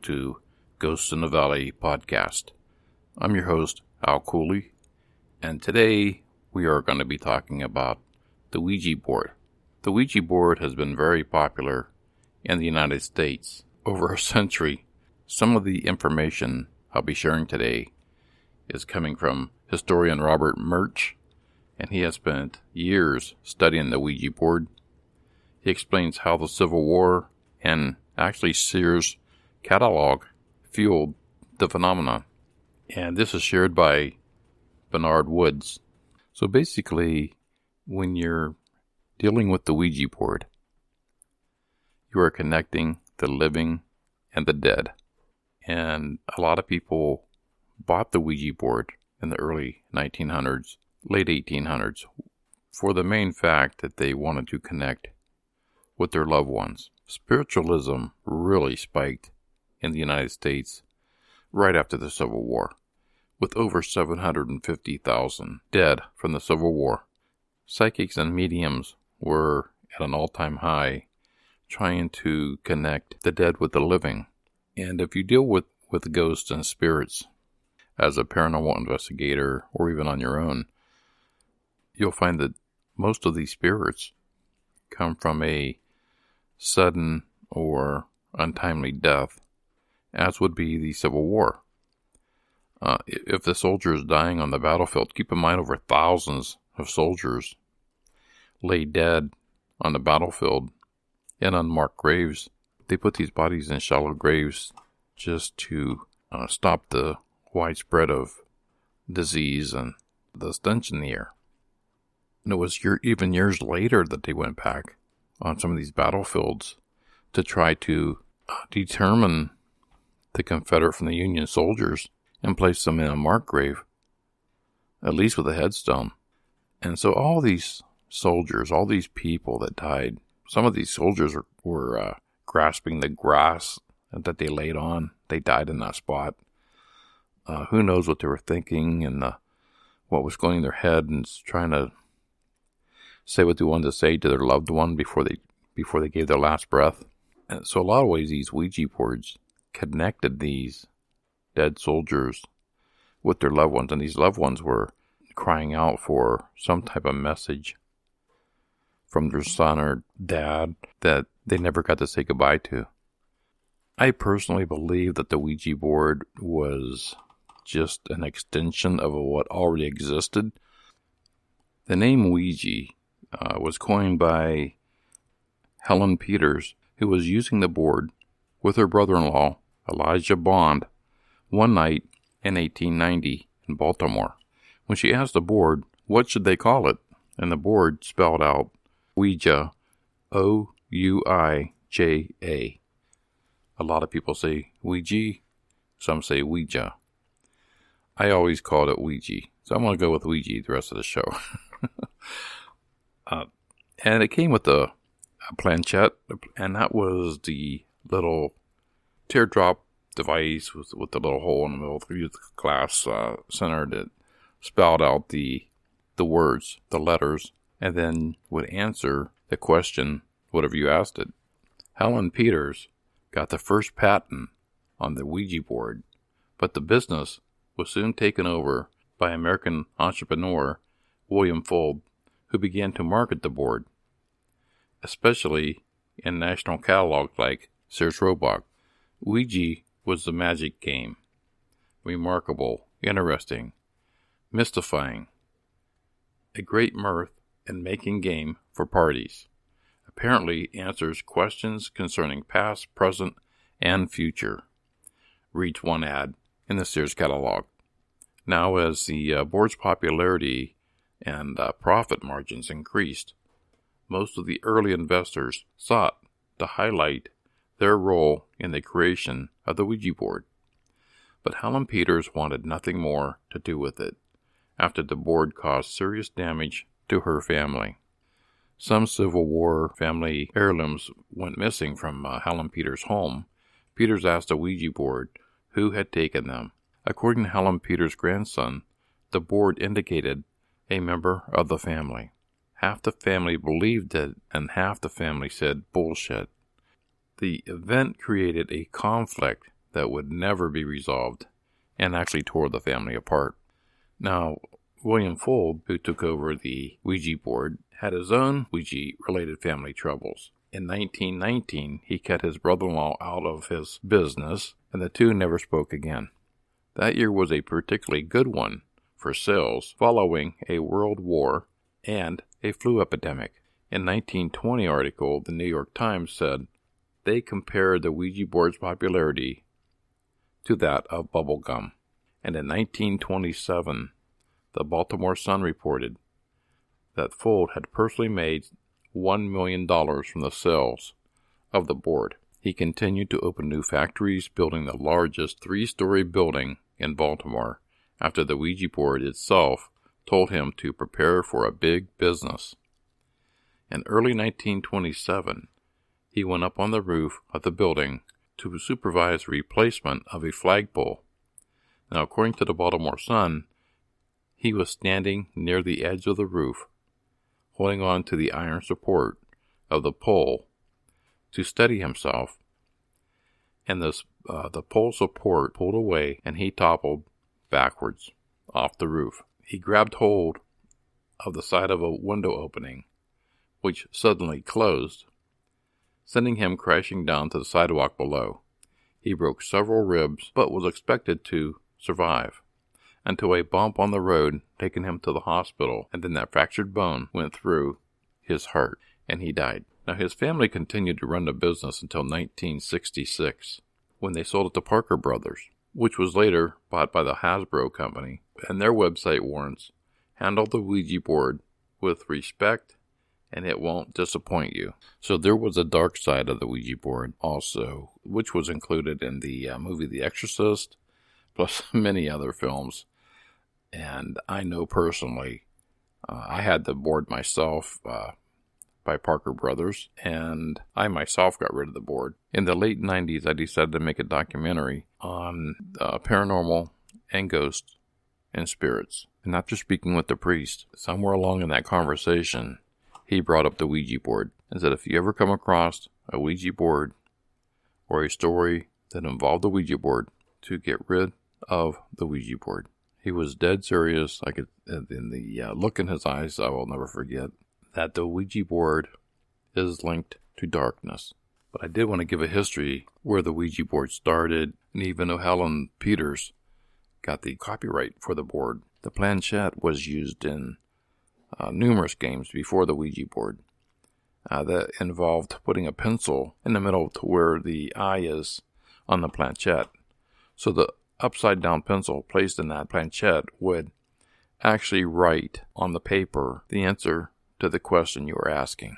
to Ghosts in the Valley podcast. I'm your host, Al Cooley, and today we are going to be talking about the Ouija board. The Ouija board has been very popular in the United States over a century. Some of the information I'll be sharing today is coming from historian Robert Murch, and he has spent years studying the Ouija board. He explains how the Civil War and actually Sears catalog fueled the phenomenon. And this is shared by Bernard Woods. So basically, when you're dealing with the Ouija board, you are connecting the living and the dead. And a lot of people bought the Ouija board in the early 1900s, late 1800s, for the main fact that they wanted to connect with their loved ones. Spiritualism really spiked in the United States right after the Civil War, with over 750,000 dead from the Civil War. Psychics and mediums were at an all-time high, trying to connect the dead with the living. And if you deal with ghosts and spirits as a paranormal investigator or even on your own, you'll find that most of these spirits come from a sudden or untimely death, as would be the Civil War. If the soldier is dying on the battlefield, keep in mind over thousands of soldiers lay dead on the battlefield in unmarked graves. They put these bodies in shallow graves just to stop the widespread of disease and the stench in the air. And it was even years later that they went back on some of these battlefields to try to determine the Confederate from the Union soldiers and place them in a marked grave, at least with a headstone. And so all these soldiers, all these people that died, some of these soldiers were grasping the grass that they laid on. They died in that spot. Who knows what they were thinking and what was going in their head, and trying to say what they wanted to say to their loved one before they gave their last breath. And so a lot of ways these Ouija boards connected these dead soldiers with their loved ones, and these loved ones were crying out for some type of message from their son or dad that they never got to say goodbye to. I personally believe that the Ouija board was just an extension of what already existed. The name Ouija was coined by Helen Peters, who was using the board with her brother-in-law, Elijah Bond, one night in 1890 in Baltimore. When she asked the board, what should they call it? And the board spelled out Ouija, O-U-I-J-A. A lot of people say Ouija, some say Ouija. I always called it Ouija, so I'm going to go with Ouija the rest of the show. And it came with a planchette, and that was the little teardrop device with the little hole in the middle of the glass center that spelled out the words, the letters, and then would answer the question, whatever you asked it. Helen Peters got the first patent on the Ouija board, but the business was soon taken over by American entrepreneur William Fulb, who began to market the board, especially in national catalogs like Sears Roebuck. Ouija was the magic game. Remarkable, interesting, mystifying, a great mirth and making game for parties. Apparently answers questions concerning past, present, and future. Reads one ad in the Sears catalog. Now, as the board's popularity and profit margins increased, most of the early investors sought to highlight their role in the creation of the Ouija board. But Helen Peters wanted nothing more to do with it after the board caused serious damage to her family. Some Civil War family heirlooms went missing from Helen Peters' home. Peters asked the Ouija board who had taken them. According to Helen Peters' grandson, the board indicated a member of the family. Half the family believed it, and half the family said bullshit. The event created a conflict that would never be resolved and actually tore the family apart. Now, William Fuld, who took over the Ouija board, had his own Ouija-related family troubles. In 1919, he cut his brother-in-law out of his business, and the two never spoke again. That year was a particularly good one for sales, following a world war and a flu epidemic. In a 1920 article, the New York Times said they compared the Ouija board's popularity to that of bubble gum. And in 1927, the Baltimore Sun reported that Fuld had personally made $1 million from the sales of the board. He continued to open new factories, building the largest 3-story building in Baltimore after the Ouija board itself told him to prepare for a big business. In early 1927, he went up on the roof of the building to supervise the replacement of a flagpole. Now, according to the Baltimore Sun, he was standing near the edge of the roof, holding on to the iron support of the pole to steady himself, and the pole support pulled away and he toppled backwards off the roof. He grabbed hold of the side of a window opening, which suddenly closed, sending him crashing down to the sidewalk below. He broke several ribs, but was expected to survive until a bump on the road taken him to the hospital, and then that fractured bone went through his heart, and he died. Now, his family continued to run the business until 1966, when they sold it to Parker Brothers, which was later bought by the Hasbro company, and their website warns, handle the Ouija board with respect, and it won't disappoint you. So there was a dark side of the Ouija board also, which was included in the movie The Exorcist, plus many other films. And I know personally, I had the board myself by Parker Brothers, and I myself got rid of the board. In the late 90s, I decided to make a documentary on paranormal and ghosts and spirits. And after speaking with the priest, somewhere along in that conversation, he brought up the Ouija board and said, if you ever come across a Ouija board or a story that involved the Ouija board, to get rid of the Ouija board. He was dead serious. I could, in the look in his eyes, I will never forget that the Ouija board is linked to darkness. But I did want to give a history where the Ouija board started, and even though Helen Peters got the copyright for the board, the planchette was used in numerous games before the Ouija board. That involved putting a pencil in the middle to where the eye is on the planchette. So the upside down pencil placed in that planchette would actually write on the paper the answer to the question you were asking.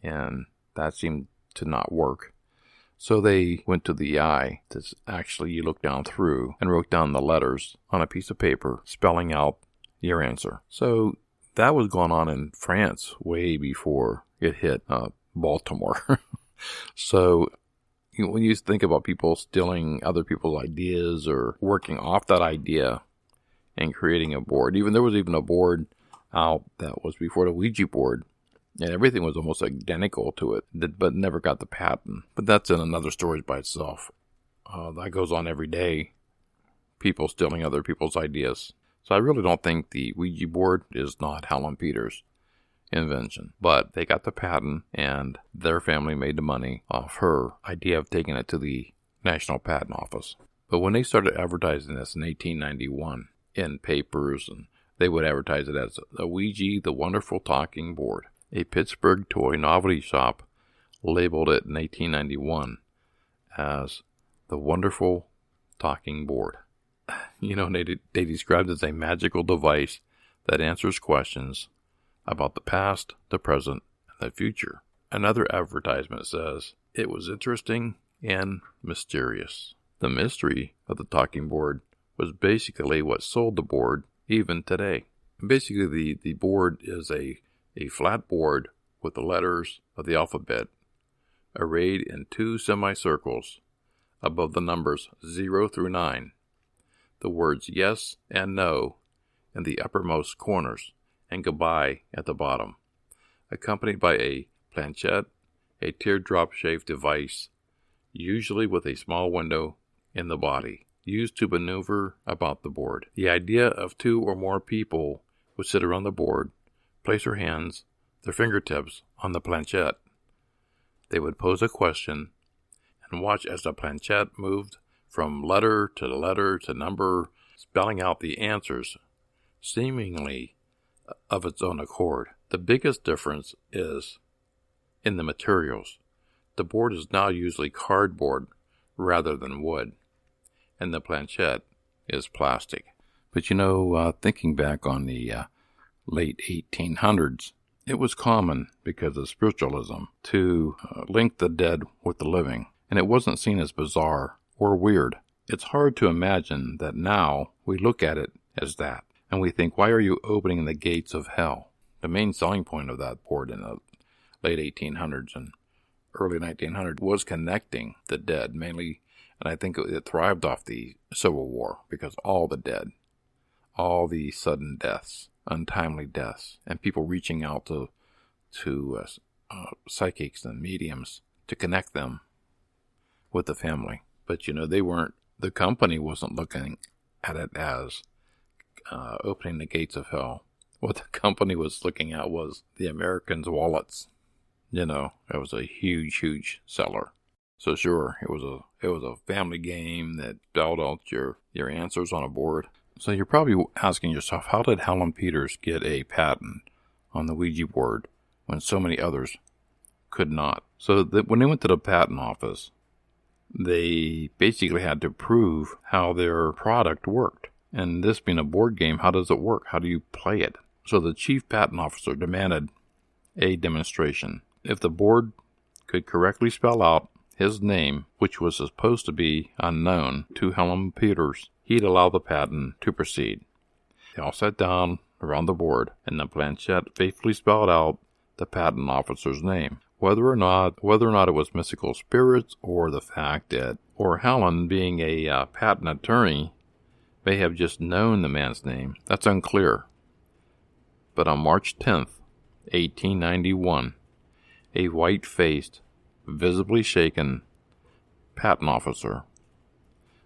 And that seemed to not work. So they went to the eye that actually you look down through and wrote down the letters on a piece of paper spelling out your answer. So that was going on in France way before it hit Baltimore. So when you think about people stealing other people's ideas or working off that idea and creating a board, there was even a board out that was before the Ouija board, and everything was almost identical to it, but never got the patent. But that's in another story by itself. That goes on every day, people stealing other people's ideas. So I really don't think the Ouija board is not Helen Peters' invention. But they got the patent, and their family made the money off her idea of taking it to the National Patent Office. But when they started advertising this in 1891 in papers, and they would advertise it as the Ouija, the Wonderful Talking Board. A Pittsburgh toy novelty shop labeled it in 1891 as the Wonderful Talking Board. They described it as a magical device that answers questions about the past, the present, and the future. Another advertisement says, it was interesting and mysterious. The mystery of the talking board was basically what sold the board even today. Basically, the board is a flat board with the letters of the alphabet arrayed in 2 semicircles above the numbers 0 through 9. The words yes and no in the uppermost corners, and goodbye at the bottom, accompanied by a planchette, a teardrop-shaped device, usually with a small window in the body, used to maneuver about the board. The idea of 2 or more people would sit around the board, place their hands, their fingertips, on the planchette. They would pose a question and watch as the planchette moved from letter to number, spelling out the answers, seemingly of its own accord. The biggest difference is in the materials. The board is now usually cardboard rather than wood, and the planchette is plastic. But thinking back on the late 1800s, it was common, because of spiritualism, to link the dead with the living, and it wasn't seen as bizarre or weird. It's hard to imagine that now we look at it as that, and we think, why are you opening the gates of hell? The main selling point of that board in the late 1800s and early 1900s was connecting the dead, mainly, and I think it thrived off the Civil War, because all the dead, all the sudden deaths, untimely deaths, and people reaching out to psychics and mediums to connect them with the family. But the company wasn't looking at it as opening the gates of hell. What the company was looking at was the Americans' wallets. It was a huge seller. So sure, it was a family game that spelled out your answers on a board. So you're probably asking yourself, how did Helen Peters get a patent on the Ouija board when so many others could not? So when they went to the patent office, they basically had to prove how their product worked. And this being a board game, how does it work? How do you play it? So the chief patent officer demanded a demonstration. If the board could correctly spell out his name, which was supposed to be unknown to Helen Peters, he'd allow the patent to proceed. They all sat down around the board, and the planchette faithfully spelled out the patent officer's name. Whether or not it was mystical spirits, or the fact that, or Helen being a patent attorney, may have just known the man's name, that's unclear. But on March 10th, 1891, a white-faced, visibly shaken patent officer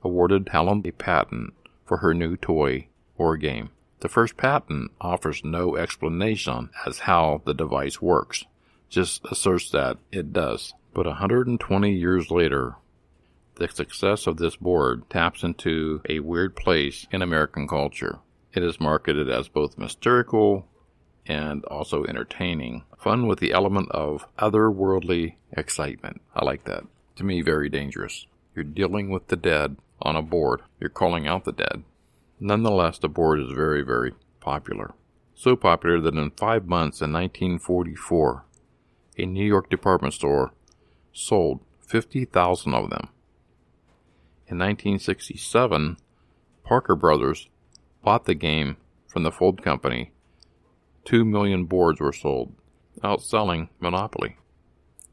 awarded Helen a patent for her new toy or game. The first patent offers no explanation as how the device works, just asserts that it does. But 120 years later, the success of this board taps into a weird place in American culture. It is marketed as both mystical and also entertaining. Fun with the element of otherworldly excitement. I like that. To me, very dangerous. You're dealing with the dead on a board. You're calling out the dead. Nonetheless, the board is very, very popular. So popular that in 5 months in 1944, a New York department store sold 50,000 of them. In 1967, Parker Brothers bought the game from the Fold Company. 2 million boards were sold, outselling Monopoly.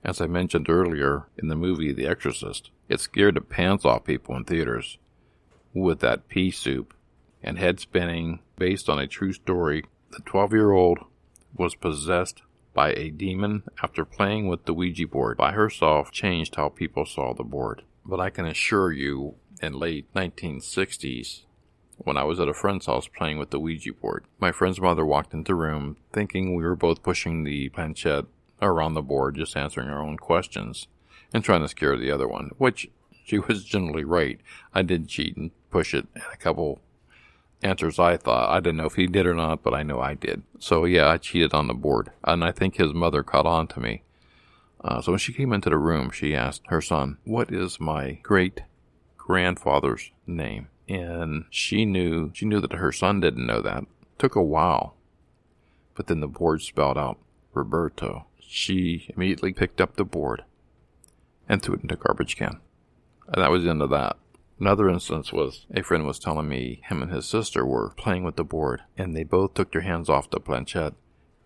As I mentioned earlier in the movie The Exorcist, it scared the pants off people in theaters with that pea soup and head spinning. Based on a true story, the 12-year-old was possessed by a demon after playing with the Ouija board by herself, changed how people saw the board. But I can assure you, in late 1960s, when I was at a friend's house playing with the Ouija board, my friend's mother walked into the room thinking we were both pushing the planchette around the board, just answering our own questions and trying to scare the other one, which she was generally right. I did cheat and push it, and a couple answers I thought. I didn't know if he did or not, but I know I did. So yeah, I cheated on the board, and I think his mother caught on to me. So when she came into the room, she asked her son, "What is my great-grandfather's name?" And she knew that her son didn't know that. It took a while. But then the board spelled out Roberto. She immediately picked up the board and threw it in the garbage can. And that was the end of that. Another instance was a friend was telling me him and his sister were playing with the board, and they both took their hands off the planchette,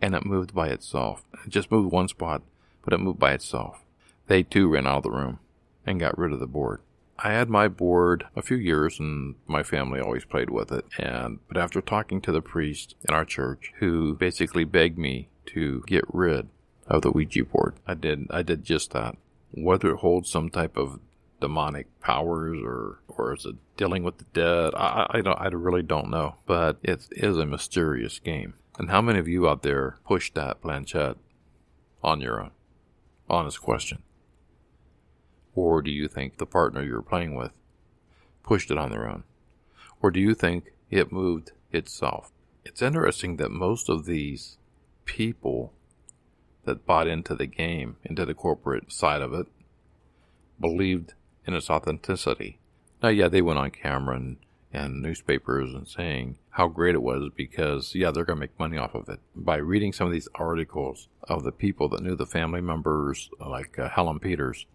and it moved by itself. It just moved one spot, but it moved by itself. They too ran out of the room and got rid of the board. I had my board a few years, and my family always played with it. But after talking to the priest in our church, who basically begged me to get rid of the Ouija board, I did just that. Whether it holds some type of demonic powers, or is it dealing with the dead? I really don't know. But it is a mysterious game. And how many of you out there push that planchette on your own? Honest question. Or do you think the partner you're playing with pushed it on their own? Or do you think it moved itself? It's interesting that most of these people that bought into the game, into the corporate side of it, believed in its authenticity. Now, yeah, they went on camera and newspapers and saying how great it was because, yeah, they're going to make money off of it. By reading some of these articles of the people that knew the family members, like Helen Peters,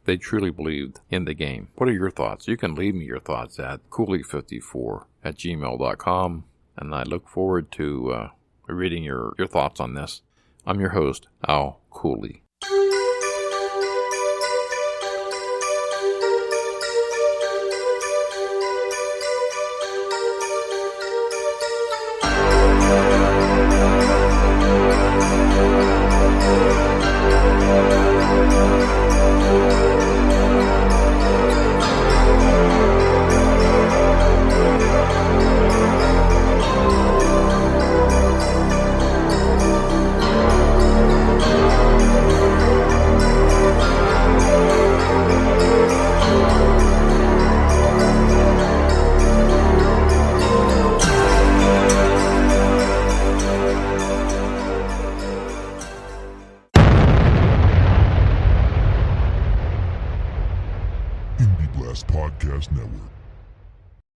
they truly believed in the game. What are your thoughts? You can leave me your thoughts at cooley54@gmail.com, and I look forward to reading your thoughts on this. I'm your host, Al Cooley. Podcast Network.